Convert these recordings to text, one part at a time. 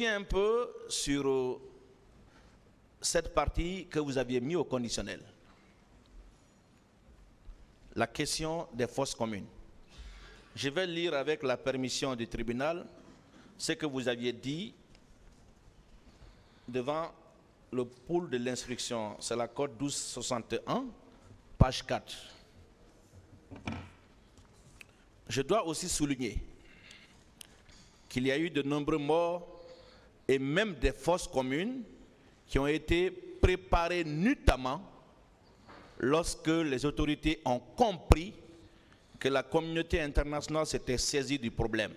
reviens un peu sur cette partie que vous aviez mis au conditionnel. La question des fosses communes. Je vais lire avec la permission du tribunal ce que vous aviez dit devant le pôle de l'instruction. C'est la code 1261, page 4. Je dois aussi souligner qu'il y a eu de nombreux morts et même des fosses communes qui ont été préparées nuitamment lorsque les autorités ont compris que la communauté internationale s'était saisie du problème.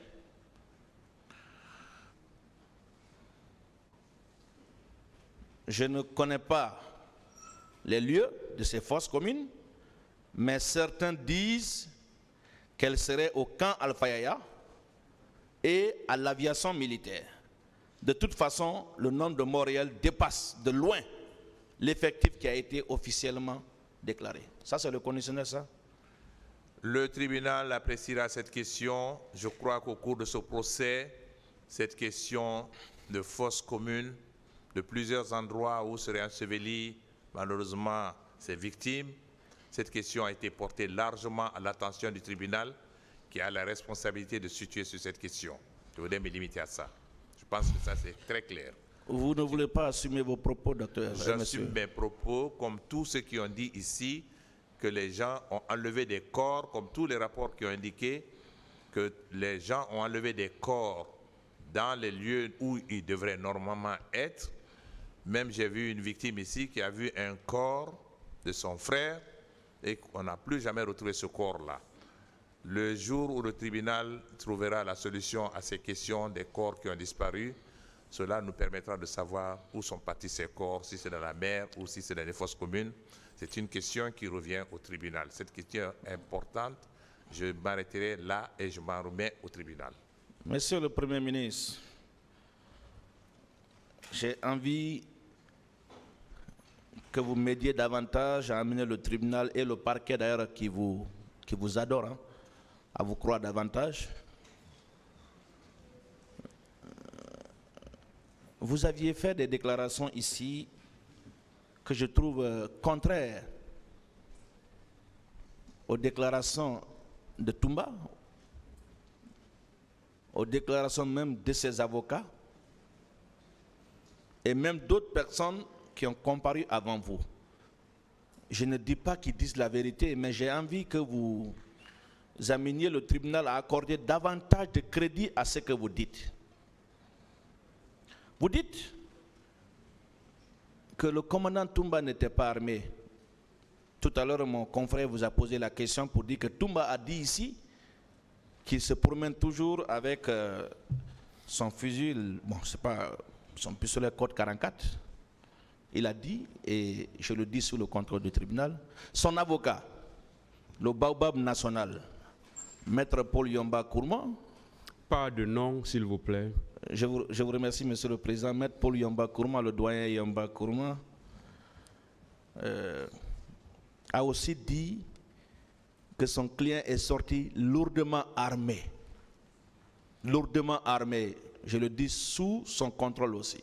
Je ne connais pas les lieux de ces fosses communes, mais certains disent qu'elles seraient au camp Al-Fayaya et à l'aviation militaire. De toute façon, le nombre de morts réels dépasse de loin l'effectif qui a été officiellement déclaré. Ça, c'est le conditionnel, ça? Le tribunal appréciera cette question. Je crois qu'au cours de ce procès, cette question de fosses communes, de plusieurs endroits où seraient ensevelies malheureusement ces victimes, cette question a été portée largement à l'attention du tribunal qui a la responsabilité de situer sur cette question. Je voudrais me limiter à ça. Je pense que ça, c'est très clair. Vous ne voulez pas assumer vos propos, docteur? J'assume mes propos, comme tous ceux qui ont dit ici que les gens ont enlevé des corps, comme tous les rapports qui ont indiqué que les gens ont enlevé des corps dans les lieux où ils devraient normalement être. Même j'ai vu une victime ici qui a vu un corps de son frère et qu'on n'a plus jamais retrouvé ce corps-là. Le jour où le tribunal trouvera la solution à ces questions des corps qui ont disparu, cela nous permettra de savoir où sont partis ces corps, si c'est dans la mer ou si c'est dans les fosses communes. C'est une question qui revient au tribunal. Cette question est importante. Je m'arrêterai là et je m'en remets au tribunal. Monsieur le Premier ministre, j'ai envie que vous m'aidiez davantage à amener le tribunal et le parquet d'ailleurs qui vous adore, hein, à vous croire davantage. Vous aviez fait des déclarations ici que je trouve contraires aux déclarations de Toumba, aux déclarations même de ses avocats et même d'autres personnes qui ont comparu avant vous. Je ne dis pas qu'ils disent la vérité, mais j'ai envie que vous ameniez le tribunal à accorder davantage de crédit à ce que vous dites. Vous dites que le commandant Toumba n'était pas armé. Tout à l'heure, mon confrère vous a posé la question pour dire que Toumba a dit ici qu'il se promène toujours avec son fusil, bon, c'est pas son pistolet code 44. Il a dit, et je le dis sous le contrôle du tribunal, son avocat, le Baobab national, Maître Paul Yomba Kourma. Pas de nom, s'il vous plaît. Je vous remercie, Monsieur le Président. Maître Paul Yomba Kourma, le doyen Yomba Kourma, a aussi dit que son client est sorti lourdement armé. Lourdement armé. Je le dis sous son contrôle aussi.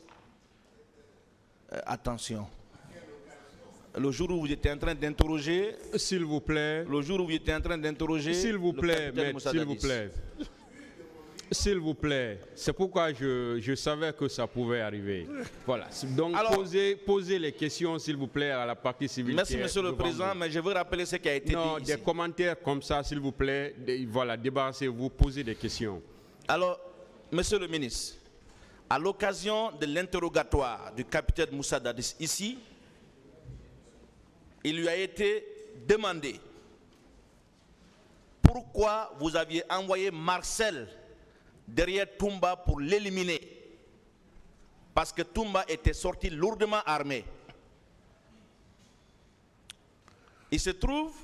Attention. Le jour où vous étiez en train d'interroger... S'il vous plaît. Le jour où vous étiez en train d'interroger... S'il vous plaît, maître, s'il vous plaît. S'il vous plaît. C'est pourquoi je savais que ça pouvait arriver. Voilà. Donc, posez les questions, s'il vous plaît, à la partie civile. Merci, Monsieur le Président, mais je veux rappeler ce qui a été dit ici. Des commentaires comme ça, s'il vous plaît. Voilà, débarrassez-vous, posez des questions. Alors, Monsieur le ministre, à l'occasion de l'interrogatoire du capitaine Moussa Dadis ici, il lui a été demandé pourquoi vous aviez envoyé Marcel derrière Toumba pour l'éliminer. Parce que Toumba était sorti lourdement armé. Il se trouve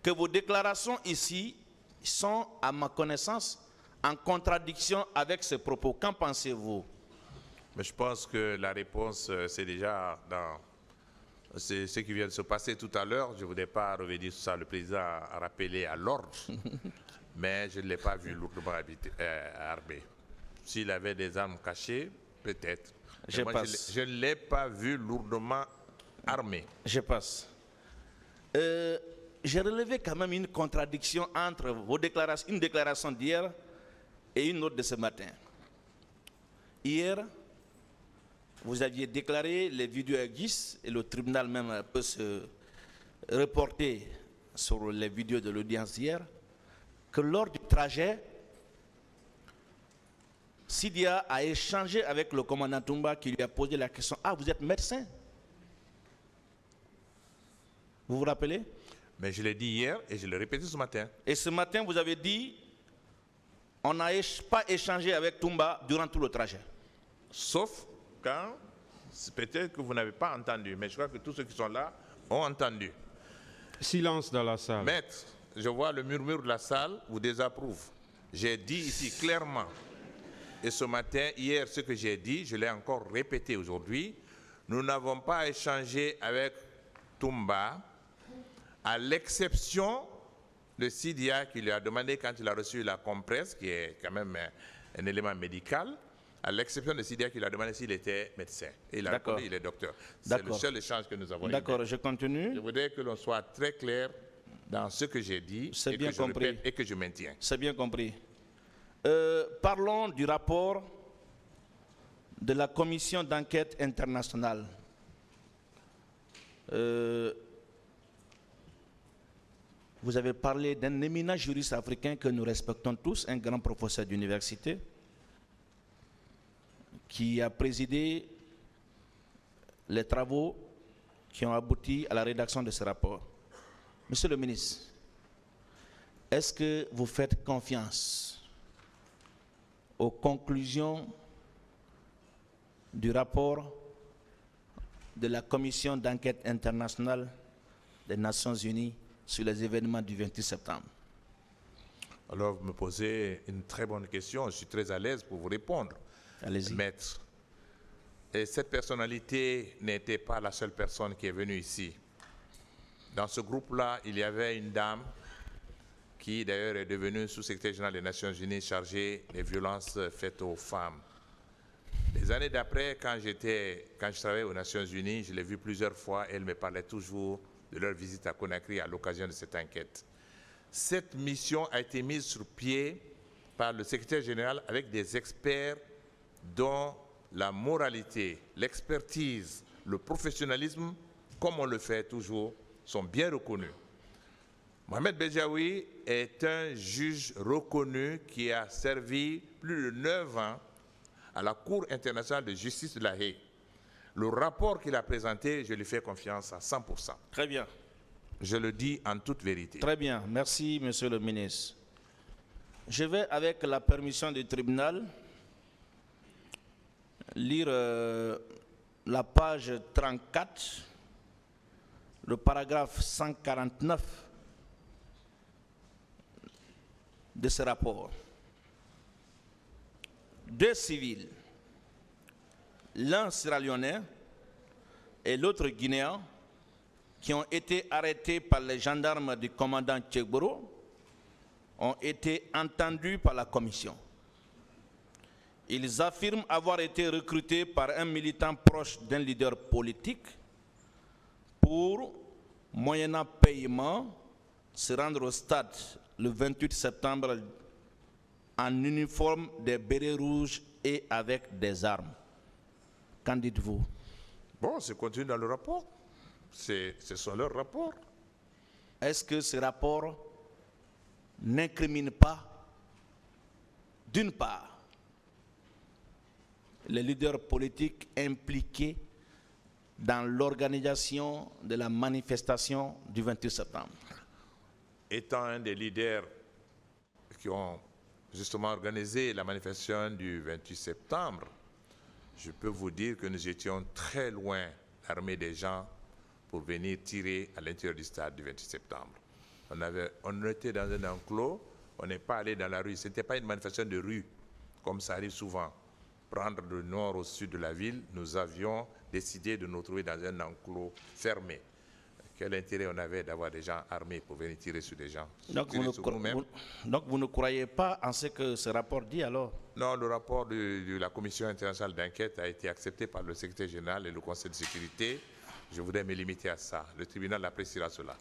que vos déclarations ici sont, à ma connaissance, en contradiction avec ces propos. Qu'en pensez-vous? Mais je pense que la réponse, c'est déjà dans ce qui vient de se passer tout à l'heure. Je ne voudrais pas revenir sur ça. Le président a rappelé à l'ordre, mais je ne l'ai pas vu lourdement armé. S'il avait des armes cachées, peut-être. Je passe. Je ne l'ai pas vu lourdement armé. Je passe. J'ai relevé quand même une contradiction entre vos déclarations, une déclaration d'hier et une autre de ce matin. Hier, vous aviez déclaré, les vidéos existent et le tribunal même peut se reporter sur les vidéos de l'audience d'hier, que lors du trajet, Sidia a échangé avec le commandant Toumba qui lui a posé la question « Ah, vous êtes médecin ?» Vous vous rappelez? Mais je l'ai dit hier et je l'ai répété ce matin. Et ce matin, vous avez dit « On n'a pas échangé avec Toumba durant tout le trajet. » Sauf quand, peut-être que vous n'avez pas entendu, mais je crois que tous ceux qui sont là ont entendu. Silence dans la salle. Maître, je vois le murmure de la salle vous désapprouve. J'ai dit ici clairement, et ce matin, hier, ce que j'ai dit, je l'ai encore répété aujourd'hui, nous n'avons pas échangé avec Toumba, à l'exception de Sidia qui lui a demandé quand il a reçu la compresse, qui est quand même un élément médical, à l'exception de Sidia qui lui a demandé s'il était médecin. Et il a répondu, il est docteur. C'est le seul échange que nous avons eu. D'accord, je continue. Je voudrais que l'on soit très clair dans ce que j'ai dit et que je répète et que je maintiens. C'est bien compris. Parlons du rapport de la commission d'enquête internationale. Vous avez parlé d'un éminent juriste africain que nous respectons tous, un grand professeur d'université, qui a présidé les travaux qui ont abouti à la rédaction de ce rapport. Monsieur le ministre, est-ce que vous faites confiance aux conclusions du rapport de la commission d'enquête internationale des Nations Unies sur les événements du 28 septembre? Alors, vous me posez une très bonne question. Je suis très à l'aise pour vous répondre. Allez-y. Maître. Et cette personnalité n'était pas la seule personne qui est venue ici. Dans ce groupe-là, il y avait une dame qui d'ailleurs est devenue sous-secrétaire général des Nations Unies chargée des violences faites aux femmes. Les années d'après, quand je travaillais aux Nations Unies, je l'ai vue plusieurs fois et elle me parlait toujours de leur visite à Conakry à l'occasion de cette enquête. Cette mission a été mise sur pied par le secrétaire général avec des experts dont la moralité, l'expertise, le professionnalisme, comme on le fait toujours, sont bien reconnus. Mohamed Bejaoui est un juge reconnu qui a servi plus de 9 ans à la Cour internationale de justice de La Haye. Le rapport qu'il a présenté, je lui fais confiance à 100%. Très bien. Je le dis en toute vérité. Très bien. Merci, monsieur le ministre. Je vais, avec la permission du tribunal, lire la page 34, le paragraphe 149 de ce rapport. 2 civils, l'un sierra-léonais et l'autre guinéen, qui ont été arrêtés par les gendarmes du commandant Tchegboro, ont été entendus par la commission. Ils affirment avoir été recrutés par un militant proche d'un leader politique pour, moyennant paiement, se rendre au stade le 28 septembre en uniforme des bérets rouges et avec des armes. Qu'en dites-vous? Bon, c'est contenu dans le rapport. Ce sont leurs rapports. Est-ce que ce rapport n'incrimine pas, d'une part, les leaders politiques impliqués dans l'organisation de la manifestation du 28 septembre? Étant un des leaders qui ont justement organisé la manifestation du 28 septembre, je peux vous dire que nous étions très loin d'armer des gens pour venir tirer à l'intérieur du stade du 28 septembre. On était dans un enclos, on n'est pas allé dans la rue. Ce n'était pas une manifestation de rue, comme ça arrive souvent. Prendre le nord au sud de la ville, nous avions décidé de nous trouver dans un enclos fermé, Quel intérêt on avait d'avoir des gens armés pour venir tirer sur des gens? Donc vous ne croyez pas en ce que ce rapport dit alors? Non, le rapport de la Commission internationale d'enquête a été accepté par le secrétaire général et le Conseil de sécurité. Je voudrais me limiter à ça. Le tribunal appréciera cela.